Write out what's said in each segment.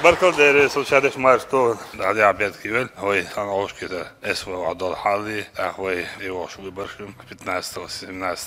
بركل دير سوشياليش مارستو دادي عبيد كيول هوي أنا عوش كده اسمه عدل حالي أخوي يوش ويبرشم 15-17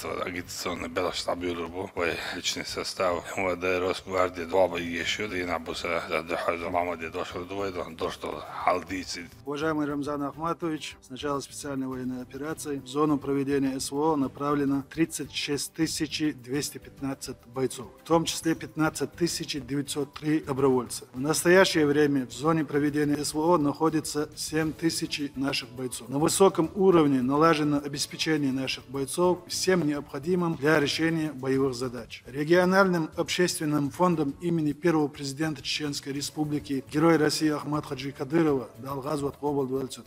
أجيتسون بلاش تعبير ربو وي ليشني سستاو هو ديروس واردي دوابا يشيو دينا بوسا دحر محمد دوشر دوي دوشتو حالديسي. Уважаемый Рамзан Ахматович, с начала специальной военной операции в зону проведения СВО направлено 36 215 бойцов, в том числе 15 903 добровольца. В настоящее время в зоне проведения СВО находится 7 тысяч наших бойцов. На высоком уровне налажено обеспечение наших бойцов всем необходимым для решения боевых задач. Региональным общественным фондом имени первого президента Чеченской Республики, героя России Ахмат Хаджи Кадырова,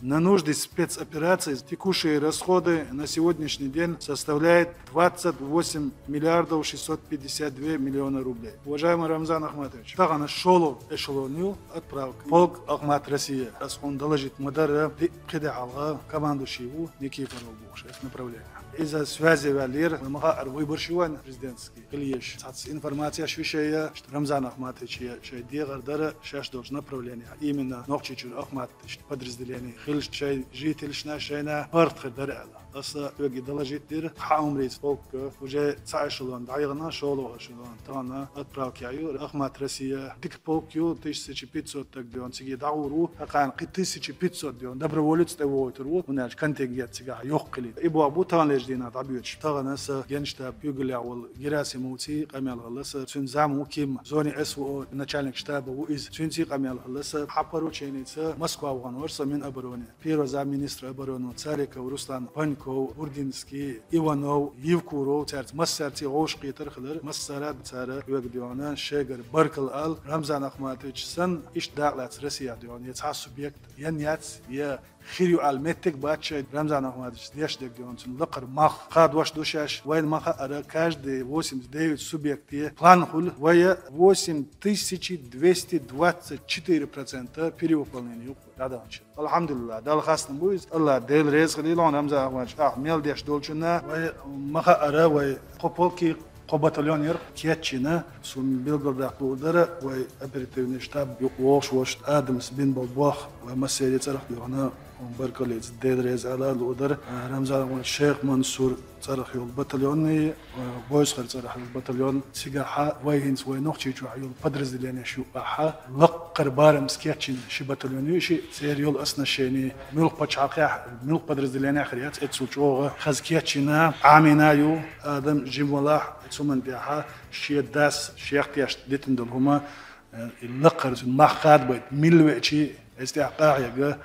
на нужды спецопераций текущие расходы на сегодняшний день составляют 28 миллиардов 652 миллиона рублей. Уважаемый Рамзан Ахматович, тагана шолу эшелонил отправка. Полк Ахмат Россия. Раз он доложит мадара кидалга командующему Никифорову направление. Из-за связи валир мы выборщиваем президентский клиеш. Информация швейшая, что Рамзан Ахматович шайди гардара шаш должен направление. Именно Нохчичур Ахмат подразделение. Хилш шай житель шайна парт гардара. أصلا يجي دلجة دير حاوم رئيس فوق وجاء تعيشلون دعيرنا شغله شلون تانا أتراك يعيو أخمات رسية ديك بوكيو تيسي بيتزا تقديون تيجي دعورو أقان قتيسي بيتزا ديون دبر ولد تروو وناش كان تيجي تيجي يوقلي إبو أبو تان ليش دينا دعبيوش تانا س ينشتا بيقول يعول جراسي موتي قميل غلس تنزام وكيم زوني أسوأ نشالك شتاب وإز تنسي قميل غلس حبرو تشينيتس موسكوا وغنورس من أبروني بيروزا مينستر أبرونو تاريك ورسلان بانك بوردينسكي إيوانو يفكورو تارت مسارتي غوش قيتر خلر مسارات تارا يوجديونا شجر بركل آل رمزان أخماتيش سن إيش داعلات رسيا ديون يتعصب سوبيكت ينيات يا خيريو المتك باتش رمزان أخماتيش ديش دك ديون تن لقر مخ قاد واش دوشاش وين مخ أرا كاش دي 89 سوبيكتي план خل ويا 8224% перевыполнения. الحمد لله ده الخاص نبويز الله ديل ريز خليلون رمزان أخماتيش ميل ديش دولشنا ومخ أرا وقبولكي قبطليون ير كيتشينا سون بيلغرد قودرة وأبريتيفني شتاب يقوش وش آدمس بين بالباخ ومسيري ترخ بيونا وبركليز ديدريز على الودر رمزان الشيخ منصور ترخ يول بطليوني بويس خير ترخ البطليون سيجاحا وينز وينوختي جو عيول بدرز لين شو أحا لقر بارم سكيتشين شي بطليوني شي سير يول أسنا شيني ملك بتشعقيح ملك بدرز لين آخريات اتسو جوغ خزكيتشينا عامينايو آدم جيمولاح ثم بيها شيء داس شيء اختياش ديتن دول هما اللقر ما خاد بيت ملوئتي استحقاق يجا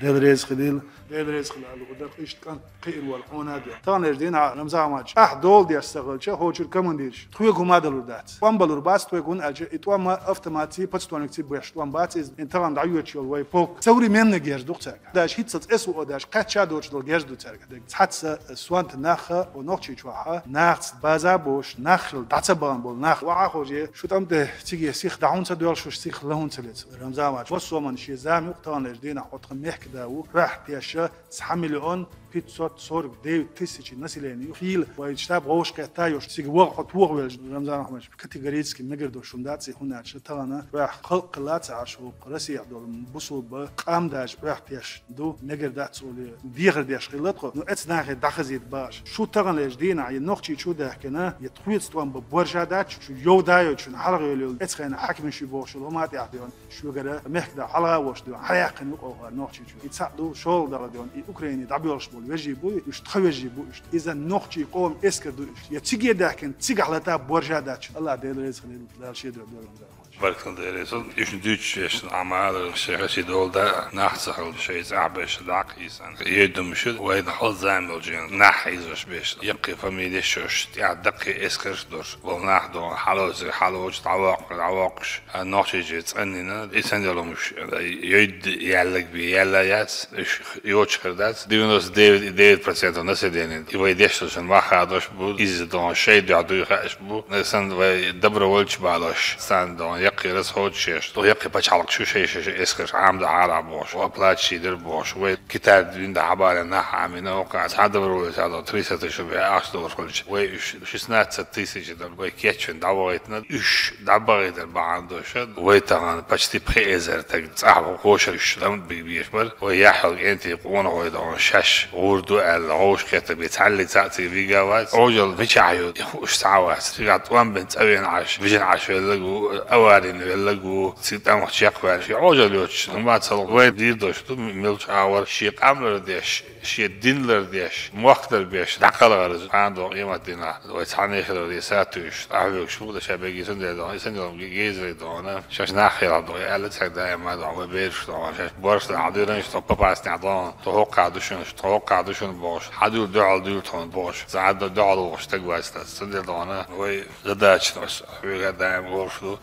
ديل خليل على الغدار إيش كان قير والحون هذا تانيش دينا رمزان ماش دول دي استغل شيء هو شو كمان ديش خوي كم هذا الودات وان بالور باس توي كون أجي إتوام أفتماتي بتستوان كتير بيش توام باتيز إن طبعا دعيوة شيء واي بوك سوري من نجيش دوختك داش هيت اسو داش قد شادوش دول جيش دوتك حتى سوانت ناخ ونوختي شوها ناخ بازابوش ناخل دعتبان بول ناخ وعاخوجي شو تمده تيجي سيخ دعون تدول شو سيخ لهون تلت رمزان ماش وصو من شيء زامي تانيش دينا حط خميح كداو راح تيش 9 مليون 549 населения. Хил, ويشتاب غوش كتايوش سيج وقت وقت رمزان أحمد كاتيجوريسكي مقدر شونداتي هنا شتانا راح خلق لات عشو قرسي عدول بوصل بقام داش راح تيش دو مقدر داتسولي ديغر داش خلطه نو اتناخ دخزيت باش شو تغن لجدينا عي نقطي شو ده كنا يتخويت ستوان ببرجادات شو يو دايو شو حلقة يلو اتخينا حكم شو بوش لو ما تعديون شو قدر مهدا حلقة وش دو حياق نقطة نقطي شو يتصعدوا شغل دردون أوكراني دعبيرش ويجيبوا يجيبوا إذا نخشي قوم إسكدوا يتيجي داكن تيجي على تاب برجادات الله دير رزق لا شيء دور بركن ديريسون يشدوش أعمال شيء دول ده نحصل شيء زعبش دعقيسان يدم شد وين حل زعمل جين نحيزش بيش يبقي فميلي شوش يعدقي إسكرش دوش ونحدو حلوج تعواقش نحشي جيت أننا إنسان يلو مش يد يعلق بي يلا ياس يوش خردات ديونوس ديفيد برسنتو نسيدين يويدش عشان ما خادش بود إذا دون شيء يعدو يخش بود نسان دبر ولش بعدش سان دون يقي رس هود شيش تو يقي بتشالك شو شيء اسكش عام ده على بوش وابلات شي در بوش وكتاب دين ده عبارة نح عمينا وقع هذا برو هذا تريسة تشوفه $10 كلش وش سنات ستيسي جدا وكيتشن دعوتنا إيش دعبريت بعندوش ويتعان بتشتي بخيزر تجعله خوش لم بيبيش بر ويحل أنت يقون ويدون شش وردو العوش كتب يتعلي تأتي في جواز رجل مش عيود يخوش تعوات تقعد وان بنت أبين عاش بيجن عاش يلقوا أوارين يلقوا سيدان وشيق بارش رجل يوش ما تصل وين ديردوش تو ملش عور شيق أمر ديش شيء دين لرديش مقدر بيش دقل غرز عنده قيمة دينا ويتعني خلو ريساتوش أعلوك شو ده شبكي سندل جيزري دونا شاش ناخير دو قالت سك دايما دو بيرش دو شاش برش عديرنش تو باباس نعدان توقع دوشن باش حدو دعال دولتون باش زعد دعال باش تقواست سندل دونا وي زداش نوس وي دايم غورشلو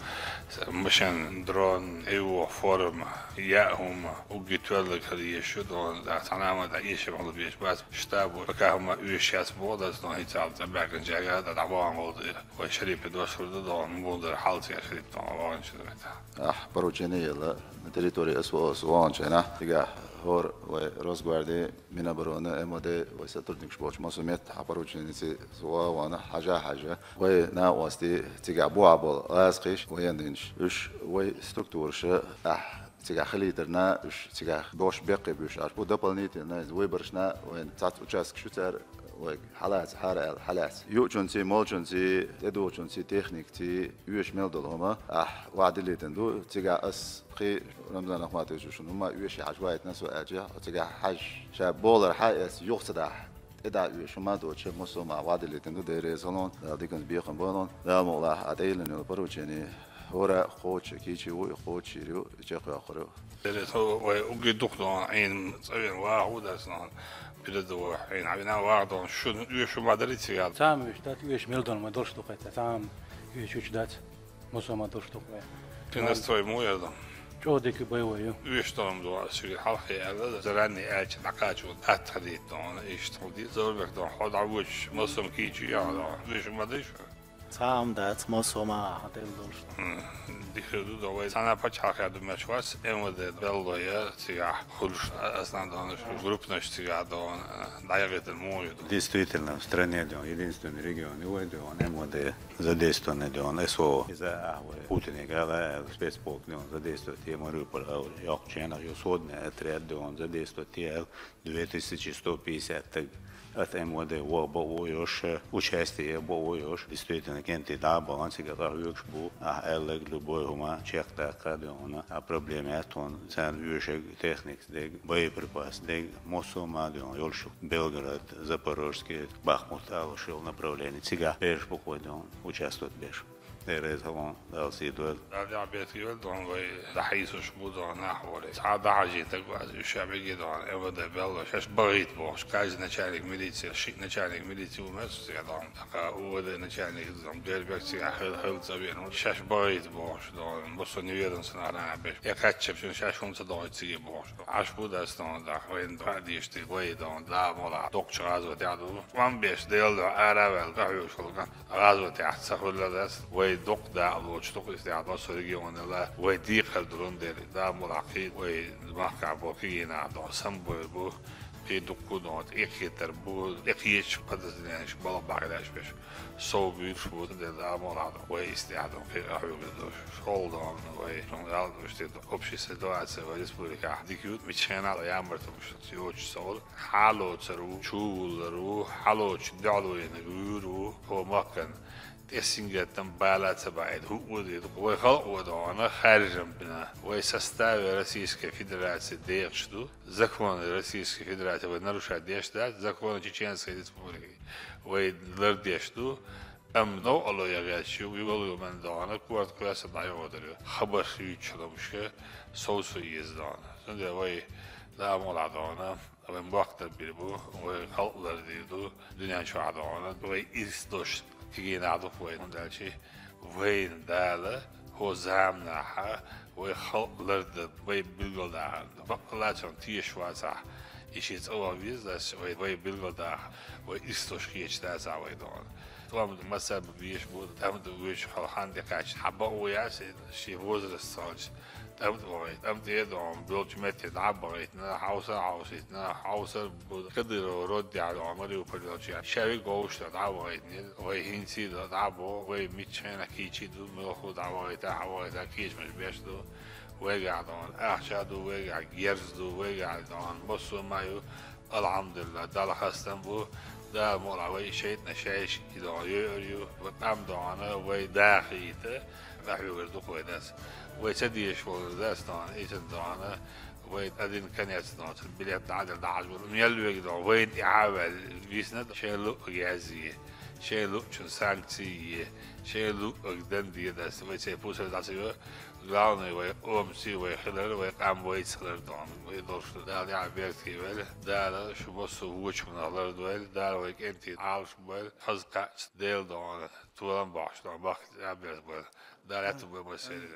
مشان درون ايوه فورم ياهم وجيتولك هذه شدون ذات علامة عيش بعض بيش بس شتابو فكهم يشياس بوضع سنو هيتال تبعك الجاية ده دعوان موضوع وشريف دوش ردون موضوع حالتي يا شريف طبعا شدرتها بروجينية لا تريتوري اسوان شنا تجاه هور وروزغواردي من برونا امودي وستردنكش بوش مسوميت بروجينية سوا وانا حاجة ونا واستي تجاه بوعبل اسقيش ويندنش اش وستركتورش تيجا خليترنا اش تيجا بوش بقي بوش اربو دبلنيت ناز ويبرشنا وين تات وجاسك شوتر وحالات حالات يو جونسي مول جونسي تدو جونسي تكنيك تي يوش ميلدل هما وعد اللي تندو تيجا اس قي رمضان اخواتي شنو هما يوش عجوايت ناس واجا تيجا حاج شاب بولر حاس يقصد إذا يوش ما دوتش مسو مع وعد اللي تندو ديري صالون ديكن بيخن بونون لا مولا عديلن البروجيني هورا خوش كيشي وخوش يرو جاكو آخره. هو وجد دكتور عين صغير واحد أصلاً بلدو عين عينا واحد شو ما دريت يعني. تام يشتات يش ميلدون ما درش تقطع تام يش دات مسوا ما درش تقطع. كناس توي مو يلا. شو ديك بيويو. يش تام دوا سوي حلقة على زرعني أج نقاش وأتخذي دون إيش تودي زور دون حد عوش مسوا كيجي يعني يش ما دريش. تام دات مسوا ما هتل درش. ديخدو دوای سنا پچ حقیقت مشواس امده بلویا سیاه خلوش اصلا دانش групп наш сига дон дайгет мой. Действительно, в стране единственный регион, его МВД задействованы, СО из-за Путина играла спецполк, задействует Мариуполь, Якченах, Юсодный отряд, задействует 2150 от МВД воюешь, участие воюешь, действительно, кенты да, балансы, которые был, элек любой ума, чех так, а проблемы он цен вюшек техник, боеприпас, Мосома, Ёльшук, Белгород, Запорожский, Бахмут, Алушил направление, Цига, Беш, походу, участвует Беш. ريزون دالسي دول دالي عبيت يقول دون وي دحيس وشبو دون نحوري سعادة عجيتك وعز الشعبي دون ابدا بيلا شاش بغيت بوش كاز نشانك ميليتي شيء نشانك ميليتي ومس دون هو ده نشانك دون غير بيكسي حل زبين شاش بغيت بوش دون بصو نيويرن سنارا عبيش يا كاتشب شون شاش هم تدوي تسيجي بوش عش بودا دون دا وين ديشتي وي دون دا مولا دوكش غازو تعدو وان بيش ديل دو عربل دعيوش غازو تعد سخول لدست وي دوق دا لوش دوق استعداد سريجون لا ودي خدرون ده دا ملاقي ومحكع بوكينا دا سمبل بو في دوكودات إكتر بو إكيش قدرناش بلا بعداش بيش صوبيش بو ده ملاقي واستعداد في أحيو بدوش شولدان وشون وشتى أبشي سدوات وريسبوليكا ديكيوت ميشينا لا يامرت مش يوش صول حالو ترو شولرو حالو تدعلو ينغورو هو مكان تسينجتن بالا تبعيد هو ودي وخلق ودوانا خارج بنا ويسستاوي روسيسكا فيدراتسيا ديشتو زكوان روسيسكا فيدراتسيا ونروشا ديشتات زكوان تشيچنسكا республики ويدرديشتو ام نو الله يغاشيو يقولوا من دوانا كوارت كلاس دايو ودريو خبر يچلمشه سوسو يزدانا سنده وي لا مولا دوانا من وقت بيربو وخلق درديدو دنيا شو عدوانا وي إستوش تيجي نعرف وين دالشي وين داله هو زامنها ويخلق لرد ويبلغ ده بقلاتهم تيش واسع إيش يتسوى بيزاس ويبلغ ده ويستوش كيش ده زاوي دون طبعا مثلا بيش بود تمد ويش خلخان دكاش حبا وياس شي وزر الصاج تمد وغيت تمد يدعم بيلج متى دعب بغيتنا حوصة بود قدر ورد على عمري وبرجع شاوي قوش دعب بغيتني وهين سي دعب وهي ميتشين كيتشي دو ملخو دعب بغيتا كيش مش بيشدو ويقع دون أحشادو ويقع جيرزدو ويقع دون بصوا مايو الحمد لله ده خستم بو ده مولوي شيء نشايش كده يوريو وقام دعانا ويداخيته راح يوردو كويس ويسدي شغل ده استان ايش دعانا ويتأذن كان يستان البلاد عدد عشر ميلو يقدر وين إعابة بيسند شيء لو جازية شيء لو شن سانكسية شيء لو قدام دي ده ويسيبوس ده سيو غاوني وأمسي ويخلل ويقام ويتسلر دون ويدورش ده اللي عبيرت كيبل ده شو بس وش من الله دوال ده ويك أنت عارف بال حزق ديل دون طولن باش دون باخت عبيرت بال ده لا تبغى مسيرة